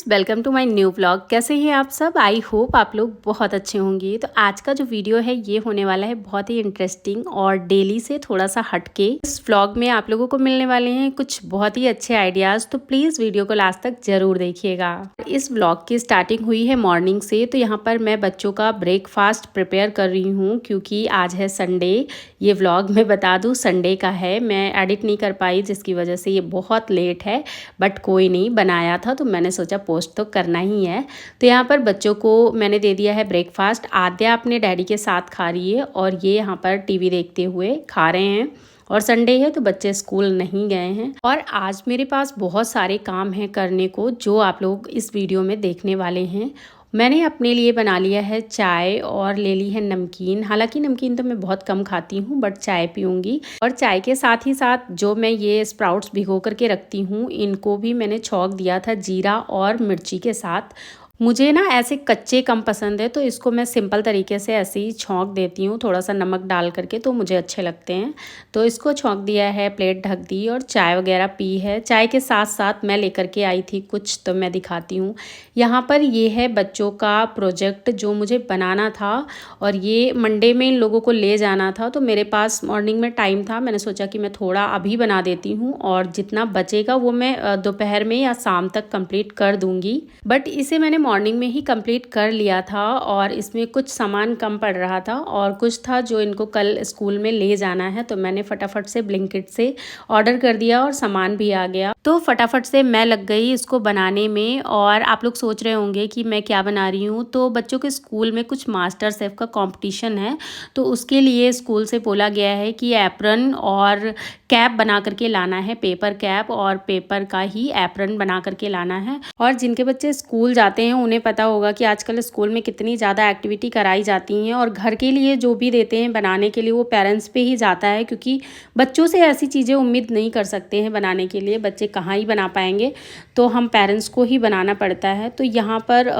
Welcome to my new vlog. कैसे हैं आप सब? आई होप आप लोग बहुत अच्छे होंगे। तो आज का जो वीडियो है ये होने वाला है बहुत ही इंटरेस्टिंग और डेली से थोड़ा सा हटके। इस व्लॉग में आप लोगों को मिलने वाले हैं कुछ बहुत ही अच्छे आइडियाज़, तो प्लीज़ वीडियो को लास्ट तक ज़रूर देखिएगा। इस व्लॉग की स्टार्टिंग हुई है मॉर्निंग से। तो यहाँ पर मैं बच्चों का ब्रेकफास्ट प्रिपेयर कर रही हूँ क्योंकि आज है संडे। ये व्लॉग मैं बता दूँ संडे का है, मैं एडिट नहीं कर पाई जिसकी वजह से ये बहुत लेट है, बट कोई नहीं, बनाया था तो मैंने सोचा पोस्ट तो करना ही है। तो यहाँ पर बच्चों को मैंने दे दिया है ब्रेकफास्ट। आद्या अपने डैडी के साथ खा रही है और ये यहाँ पर टीवी देखते हुए खा रहे हैं। और संडे है तो बच्चे स्कूल नहीं गए हैं। और आज मेरे पास बहुत सारे काम हैं करने को जो आप लोग इस वीडियो में देखने वाले हैं। मैंने अपने लिए बना लिया है चाय और ले ली है नमकीन। हालांकि नमकीन तो मैं बहुत कम खाती हूँ बट चाय पीऊँगी। और चाय के साथ ही साथ जो मैं ये स्प्राउट्स भिगो करके रखती हूँ इनको भी मैंने छौंक दिया था जीरा और मिर्ची के साथ। मुझे ना ऐसे कच्चे कम पसंद है तो इसको मैं सिंपल तरीके से ऐसे ही छौंक देती हूँ, थोड़ा सा नमक डाल करके, तो मुझे अच्छे लगते हैं। तो इसको छौंक दिया है, प्लेट ढक दी और चाय वगैरह पी है। चाय के साथ साथ मैं लेकर के आई थी कुछ, तो मैं दिखाती हूँ। यहाँ पर ये है बच्चों का प्रोजेक्ट जो मुझे बनाना था और ये मंडे में इन लोगों को ले जाना था। तो मेरे पास मॉर्निंग में टाइम था, मैंने सोचा कि मैं थोड़ा अभी बना देती हूँ और जितना बचेगा वो मैं दोपहर में या शाम तक कंप्लीट कर दूँगी। बट इसे मैंने मॉर्निंग में ही कंप्लीट कर लिया था और इसमें कुछ सामान कम पड़ रहा था और कुछ था जो इनको कल स्कूल में ले जाना है। तो मैंने फटाफट से ब्लिंकिट से ऑर्डर कर दिया और सामान भी आ गया। तो फटाफट से मैं लग गई इसको बनाने में। और आप लोग सोच रहे होंगे कि मैं क्या बना रही हूँ, तो बच्चों के स्कूल में कुछ मास्टर शेफ का कंपटीशन है, तो उसके लिए स्कूल से बोला गया है कि एप्रन और कैप बना करके लाना है, पेपर कैप और पेपर का ही एप्रन बना करके लाना है। और जिनके बच्चे स्कूल जाते हैं उन्हें पता होगा कि आजकल स्कूल में कितनी ज़्यादा एक्टिविटी कराई जाती हैं और घर के लिए जो भी देते हैं बनाने के लिए वो पेरेंट्स पे ही जाता है, क्योंकि बच्चों से ऐसी चीज़ें उम्मीद नहीं कर सकते हैं बनाने के लिए, बच्चे कहाँ ही बना पाएंगे, तो हम पेरेंट्स को ही बनाना पड़ता है। तो यहाँ पर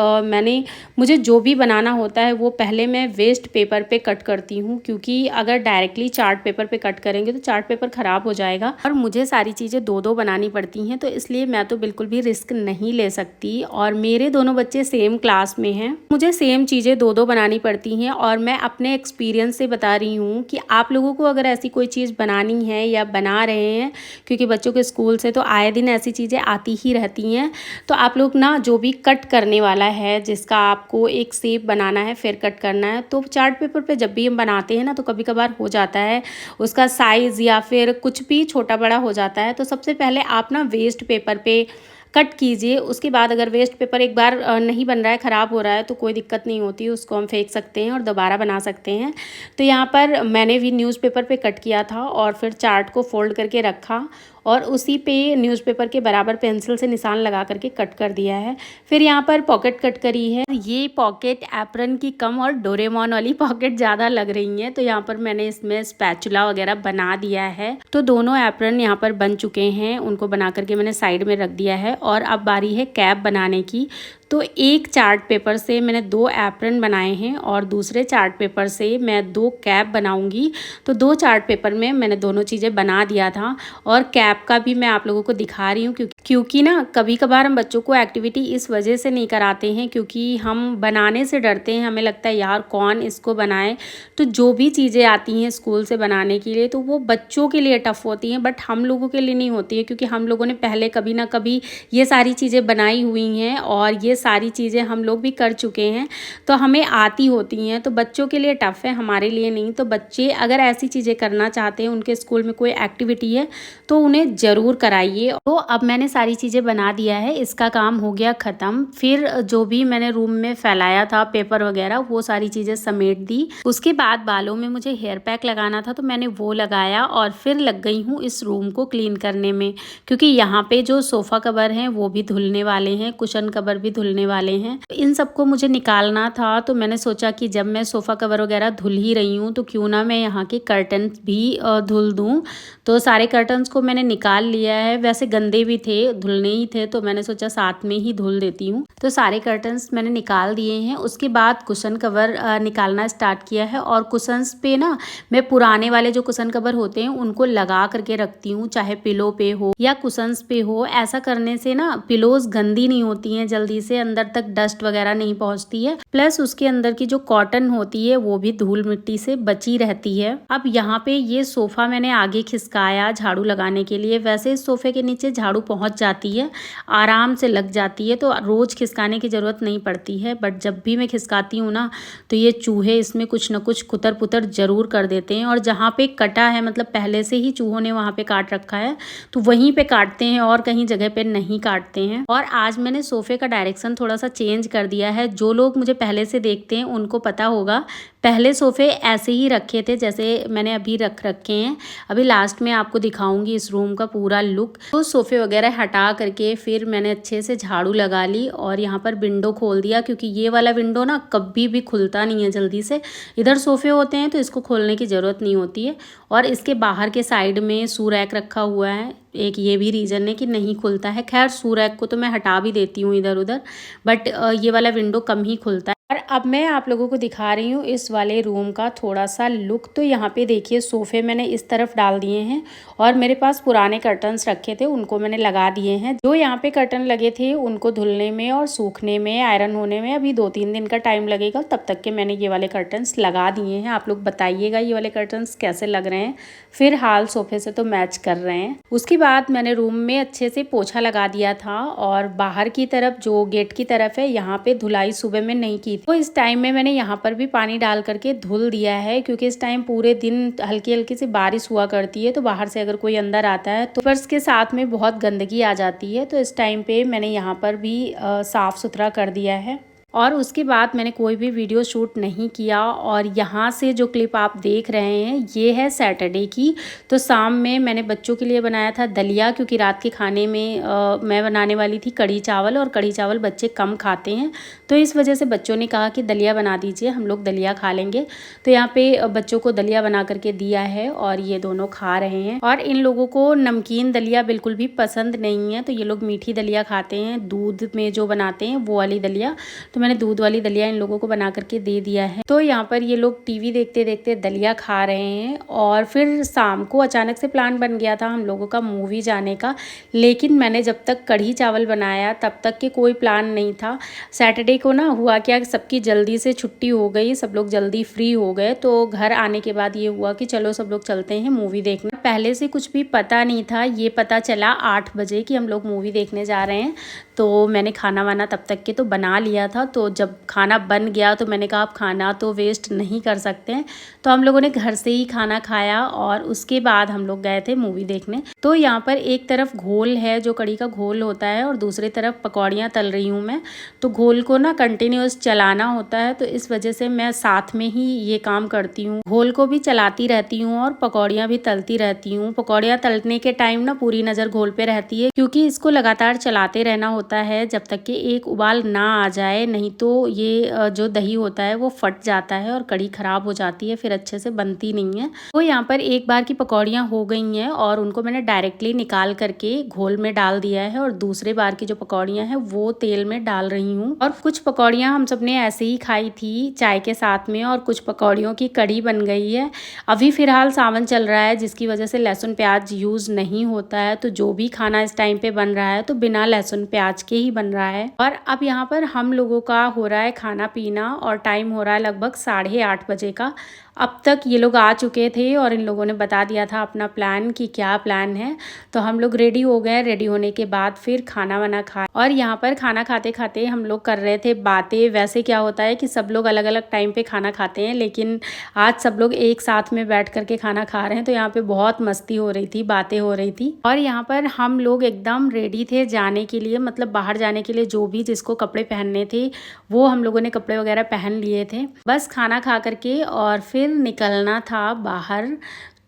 मुझे जो भी बनाना होता है वो पहले मैं वेस्ट पेपर पे कट करती हूँ, क्योंकि अगर डायरेक्टली चार्ट पेपर पे कट करेंगे तो चार्ट पेपर ख़राब हो जाएगा और मुझे सारी चीज़ें दो दो बनानी पड़ती हैं, तो इसलिए मैं तो बिल्कुल भी रिस्क नहीं ले सकती। और मेरे दोनों बच्चे सेम क्लास में हैं, मुझे सेम चीज़ें दो दो बनानी पड़ती हैं। और मैं अपने एक्सपीरियंस से बता रही हूँ कि आप लोगों को अगर ऐसी कोई चीज़ बनानी है या बना रहे हैं, क्योंकि बच्चों के स्कूल से तो आए दिन ऐसी चीज़ें आती ही रहती हैं, तो आप लोग ना जो भी कट करने वाला है, जिसका आपको एक शेप बनाना है फिर कट करना है, तो चार्ट पेपर पे जब भी हम बनाते हैं ना तो कभी कभार हो जाता है उसका साइज़ या फिर कुछ भी छोटा बड़ा हो जाता है। तो सबसे पहले आप ना वेस्ट पेपर पे कट कीजिए। उसके बाद अगर वेस्ट पेपर एक बार नहीं बन रहा है, ख़राब हो रहा है, तो कोई दिक्कत नहीं होती, उसको हम फेंक सकते हैं और दोबारा बना सकते हैं। तो यहाँ पर मैंने भी न्यूज़पेपर पे कट किया था और फिर चार्ट को फोल्ड करके रखा और उसी पे न्यूज़पेपर के बराबर पेंसिल से निशान लगा करके कट कर दिया है। फिर यहाँ पर पॉकेट कट करी है। ये पॉकेट एप्रन की कम और डोरेमोन वाली पॉकेट ज़्यादा लग रही हैं, तो यहाँ पर मैंने इसमें स्पैचुला वगैरह बना दिया है। तो दोनों एप्रन यहाँ पर बन चुके हैं, उनको बना करके मैंने साइड में रख दिया है। और अब बारी है कैप बनाने की। तो एक चार्ट पेपर से मैंने 2 एप्रन बनाए हैं और दूसरे चार्ट पेपर से मैं 2 कैप बनाऊंगी। तो 2 चार्ट पेपर में मैंने दोनों चीज़ें बना दिया था और कैप का भी मैं आप लोगों को दिखा रही हूँ, क्योंकि ना कभी कभार हम बच्चों को एक्टिविटी इस वजह से नहीं कराते हैं क्योंकि हम बनाने से डरते हैं, हमें लगता है यार कौन इसको बनाए। तो जो भी चीज़ें आती हैं स्कूल से बनाने के लिए तो वो बच्चों के लिए टफ़ होती हैं, बट हम लोगों के लिए नहीं होती है, क्योंकि हम लोगों ने पहले कभी ना कभी ये सारी चीज़ें बनाई हुई हैं और ये सारी चीज़ें हम लोग भी कर चुके हैं, तो हमें आती होती हैं। तो बच्चों के लिए टफ़ है, हमारे लिए नहीं। तो बच्चे अगर ऐसी चीज़ें करना चाहते हैं, उनके स्कूल में कोई एक्टिविटी है तो उन्हें ज़रूर कराइए। तो अब मैंने सारी चीज़ें बना दिया है, इसका काम हो गया ख़त्म। फिर जो भी मैंने रूम में फैलाया था पेपर वगैरह वो सारी चीज़ें समेट दी। उसके बाद बालों में मुझे हेयर पैक लगाना था तो मैंने वो लगाया और फिर लग गई हूँ इस रूम को क्लीन करने में, क्योंकि यहाँ पे जो सोफ़ा कवर हैं वो भी धुलने वाले हैं, कुशन कवर भी धुलने धुलने वाले हैं। इन सबको मुझे निकालना था, तो मैंने सोचा कि जब मैं सोफ़ा कवर वगैरह धुल ही रही हूँ तो क्यों ना मैं यहाँ के कर्टन्स भी धुल दूँ। तो सारे कर्टन्स को मैंने निकाल लिया है। वैसे गंदे भी थे, धुलने ही थे, तो मैंने सोचा साथ में ही धुल देती हूँ। तो सारे कर्टन्स मैंने निकाल दिए हैं। उसके बाद कुशन कवर निकालना स्टार्ट किया है, और कुशन्स पे ना मैं पुराने वाले जो कुशन कवर होते हैं उनको लगा करके रखती हूँ, चाहे पिलो पे हो या कुशन्स पे हो। ऐसा करने से ना पिलोज गंदी नहीं होती हैं, जल्दी से अंदर तक डस्ट वगैरह नहीं पहुँचती है, प्लस उसके अंदर की जो कॉटन होती है वो भी धूल मिट्टी से बची रहती है। अब यहाँ पे ये सोफा मैंने आगे खिसकाया झाड़ू लगाने के लिए। वैसे इस सोफे के नीचे झाड़ू पहुँच जाती है, आराम से लग जाती है, तो रोज खिसकाने की जरूरत नहीं पड़ती है। बट जब भी मैं खिसकाती हूँ ना तो ये चूहे इसमें कुछ न कुछ कुतर पुतर जरूर कर देते हैं, और जहाँ पे कटा है मतलब पहले से ही चूहों ने वहाँ पे काट रखा है तो वहीं पे काटते हैं, और कहीं जगह पे नहीं काटते हैं। और आज मैंने सोफे का डायरेक्शन थोड़ा सा चेंज कर दिया है। जो लोग मुझे पहले से देखते हैं उनको पता होगा, पहले सोफे ऐसे ही रखे थे जैसे मैंने अभी रख रखे हैं। अभी लास्ट में आपको दिखाऊंगी इस रूम का पूरा लुक। तो सोफे वगैरह हटा करके फिर मैंने अच्छे से झाड़ू लगा ली, और यहाँ पर विंडो खोल दिया, क्योंकि ये वाला विंडो ना कभी भी खुलता नहीं है जल्दी से। इधर सोफे होते हैं तो इसको खोलने की ज़रूरत नहीं होती है। और इसके बाहर के साइड में शू रैक रखा हुआ है, एक ये भी रीज़न है कि नहीं खुलता है। खैर शू रैक को तो मैं हटा भी देती हूँ इधर उधर, बट ये वाला विंडो कम ही खुलता है। और अब मैं आप लोगों को दिखा रही हूँ इस वाले रूम का थोड़ा सा लुक। तो यहाँ पे देखिए सोफ़े मैंने इस तरफ डाल दिए हैं, और मेरे पास पुराने कर्टन्स रखे थे उनको मैंने लगा दिए हैं। जो यहाँ पे कर्टन लगे थे उनको धुलने में और सूखने में, आयरन होने में अभी 2-3 दिन का टाइम लगेगा, तब तक के मैंने ये वाले कर्टन्स लगा दिए हैं। आप लोग बताइएगा ये वाले कर्टन्स कैसे लग रहे हैं, फिलहाल सोफे से तो मैच कर रहे हैं। उसके बाद मैंने रूम में अच्छे से पोछा लगा दिया था, और बाहर की तरफ जो गेट की तरफ है यहाँ पे धुलाई सुबह में नहीं की। तो इस टाइम में मैंने यहाँ पर भी पानी डाल करके धुल दिया है, क्योंकि इस टाइम पूरे दिन हल्की हल्की सी बारिश हुआ करती है, तो बाहर से अगर कोई अंदर आता है तो फर्श के साथ में बहुत गंदगी आ जाती है। तो इस टाइम पे मैंने यहाँ पर भी साफ सुथरा कर दिया है। और उसके बाद मैंने कोई भी वीडियो शूट नहीं किया। और यहाँ से जो क्लिप आप देख रहे हैं ये है सैटरडे की। तो शाम में मैंने बच्चों के लिए बनाया था दलिया, क्योंकि रात के खाने में मैं बनाने वाली थी कढ़ी चावल, और कढ़ी चावल बच्चे कम खाते हैं, तो इस वजह से बच्चों ने कहा कि दलिया बना दीजिए, हम लोग दलिया खा लेंगे। तो यहाँ पे बच्चों को दलिया बना करके दिया है, और ये दोनों खा रहे हैं। और इन लोगों को नमकीन दलिया बिल्कुल भी पसंद नहीं है, तो ये लोग मीठी दलिया खाते हैं, दूध में जो बनाते हैं वो वाली दलिया। तो मैंने दूध वाली दलिया इन लोगों को बना करके दे दिया है। तो यहाँ पर ये लोग टीवी देखते देखते दलिया खा रहे हैं। और फिर शाम को अचानक से प्लान बन गया था हम लोगों का मूवी जाने का, लेकिन मैंने जब तक कढ़ी चावल बनाया तब तक के कोई प्लान नहीं था। सैटरडे को ना हुआ क्या, सबकी जल्दी से छुट्टी हो गई, सब लोग जल्दी फ्री हो गए, तो घर आने के बाद ये हुआ कि चलो सब लोग चलते हैं मूवी देखने। पहले से कुछ भी पता नहीं था, ये पता चला 8 बजे कि हम लोग मूवी देखने जा रहे हैं। तो मैंने खाना वाना तब तक के तो बना लिया था। तो जब खाना बन गया तो मैंने कहा अब खाना तो वेस्ट नहीं कर सकते हैं, तो हम लोगों ने घर से ही खाना खाया, और उसके बाद हम लोग गए थे मूवी देखने। तो यहाँ पर एक तरफ घोल है जो कढ़ी का घोल होता है, और दूसरी तरफ पकौड़ियाँ तल रही हूँ मैं। तो घोल को ना कंटिन्यूस चलाना होता है, तो इस वजह से मैं साथ में ही ये काम करती हूँ, घोल को भी चलाती रहती हूँ और पकौड़ियाँ भी तलती रहती हूँ। पकौड़ियाँ तलने के टाइम ना पूरी नज़र घोल पे रहती है, क्योंकि इसको लगातार चलाते रहना होता है जब तक कि एक उबाल ना आ जाए, नहीं तो ये जो दही होता है वो फट जाता है और कढ़ी खराब हो जाती है, फिर अच्छे से बनती नहीं है। तो यहाँ पर एक बार की पकौड़ियाँ हो गई हैं, और उनको मैंने डायरेक्टली निकाल करके घोल में डाल दिया है, और दूसरे बार की जो पकौड़ियाँ हैं वो तेल में डाल रही हूँ। और कुछ पकौड़ियाँ हम सबने ऐसे ही खाई थी चाय के साथ में, और कुछ पकौड़ियों की कढ़ी बन गई है। अभी फिलहाल सावन चल रहा है, जिसकी वजह से लहसुन प्याज यूज़ नहीं होता है, तो जो भी खाना इस टाइम पे बन रहा है तो बिना लहसुन प्याज के ही बन रहा है। और अब यहाँ पर हम लोगों का हो रहा है खाना पीना, और टाइम हो रहा है लगभग 8:30 बजे का। अब तक ये लोग आ चुके थे और इन लोगों ने बता दिया था अपना प्लान कि क्या प्लान है। तो हम लोग रेडी हो गए। रेडी होने के बाद फिर खाना वाना खाए, और यहाँ पर खाना खाते खाते हम लोग कर रहे थे बातें। वैसे क्या होता है कि सब लोग अलग अलग टाइम पे खाना खाते हैं, लेकिन आज सब लोग एक साथ में बैठ करके खाना खा रहे हैं, तो यहाँ पे बहुत मस्ती हो रही थी, बातें हो रही थी। और यहाँ पर हम लोग एकदम रेडी थे जाने के लिए, मतलब बाहर जाने के लिए। जो भी जिसको कपड़े पहनने थे वो हम लोगों ने कपड़े वगैरह पहन लिए थे, बस खाना खा करके और फिर निकलना था बाहर।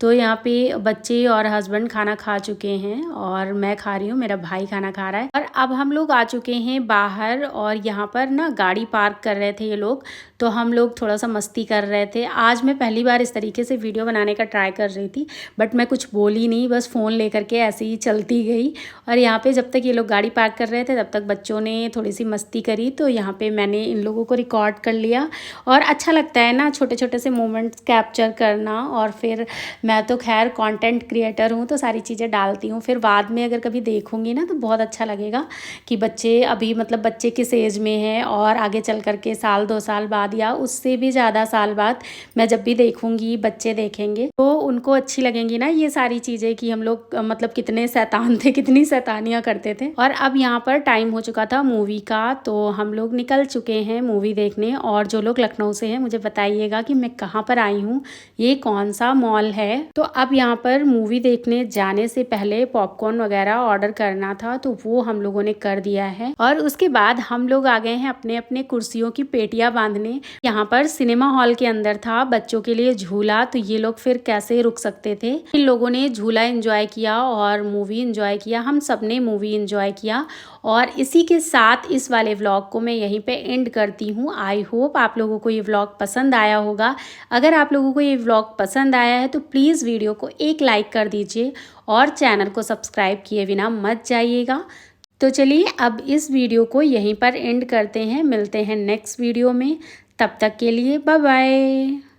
तो यहाँ पे बच्चे और हस्बैंड खाना खा चुके हैं और मैं खा रही हूँ, मेरा भाई खाना खा रहा है। और अब हम लोग आ चुके हैं बाहर और यहाँ पर ना गाड़ी पार्क कर रहे थे ये लोग, तो हम लोग थोड़ा सा मस्ती कर रहे थे। आज मैं पहली बार इस तरीके से वीडियो बनाने का ट्राई कर रही थी, बट मैं कुछ बोली नहीं, बस फ़ोन लेकर के ऐसे ही चलती गई। और यहाँ पे जब तक ये लोग गाड़ी पार्क कर रहे थे तब तक बच्चों ने थोड़ी सी मस्ती करी, तो यहाँ पे मैंने इन लोगों को रिकॉर्ड कर लिया। और अच्छा लगता है ना छोटे छोटे से मोमेंट्स कैप्चर करना। और फिर मैं तो खैर कंटेंट क्रिएटर हूँ तो सारी चीज़ें डालती हूँ, फिर बाद में अगर कभी देखूँगी ना तो बहुत अच्छा लगेगा कि बच्चे अभी मतलब बच्चे किस एज में हैं, और आगे चल कर के साल 2 साल बाद या उससे भी ज़्यादा साल बाद मैं जब भी देखूँगी, बच्चे देखेंगे तो उनको अच्छी लगेंगी ना ये सारी चीज़ें कि हम लोग मतलब कितने शैतान थे, कितनी शैतानियाँ करते थे। और अब यहाँ पर टाइम हो चुका था मूवी का, तो हम लोग निकल चुके हैं मूवी देखने। और जो लोग लखनऊ से हैं मुझे बताइएगा कि मैं कहाँ पर आई हूँ, ये कौन सा मॉल है। तो अब यहाँ पर मूवी देखने जाने से पहले पॉपकॉर्न वगैरह ऑर्डर करना था, तो वो हम लोगों ने कर दिया है। और उसके बाद हम लोग आ गए हैं अपने अपने कुर्सियों की पेटियां बांधने। यहाँ पर सिनेमा हॉल के अंदर था बच्चों के लिए झूला, तो ये लोग फिर कैसे रुक सकते थे। इन लोगों ने झूला एंजॉय किया और मूवी एंजॉय किया, हम सब ने मूवी एंजॉय किया। और इसी के साथ इस वाले व्लॉग को मैं यहीं पे एंड करती हूँ। आई होप आप लोगों को ये व्लॉग पसंद आया होगा। अगर आप लोगों को ये व्लॉग पसंद आया है तो प्लीज़ वीडियो को एक लाइक कर दीजिए और चैनल को सब्सक्राइब किए बिना मत जाइएगा। तो चलिए अब इस वीडियो को यहीं पर एंड करते हैं, मिलते हैं नेक्स्ट वीडियो में। तब तक के लिए बाय बाय।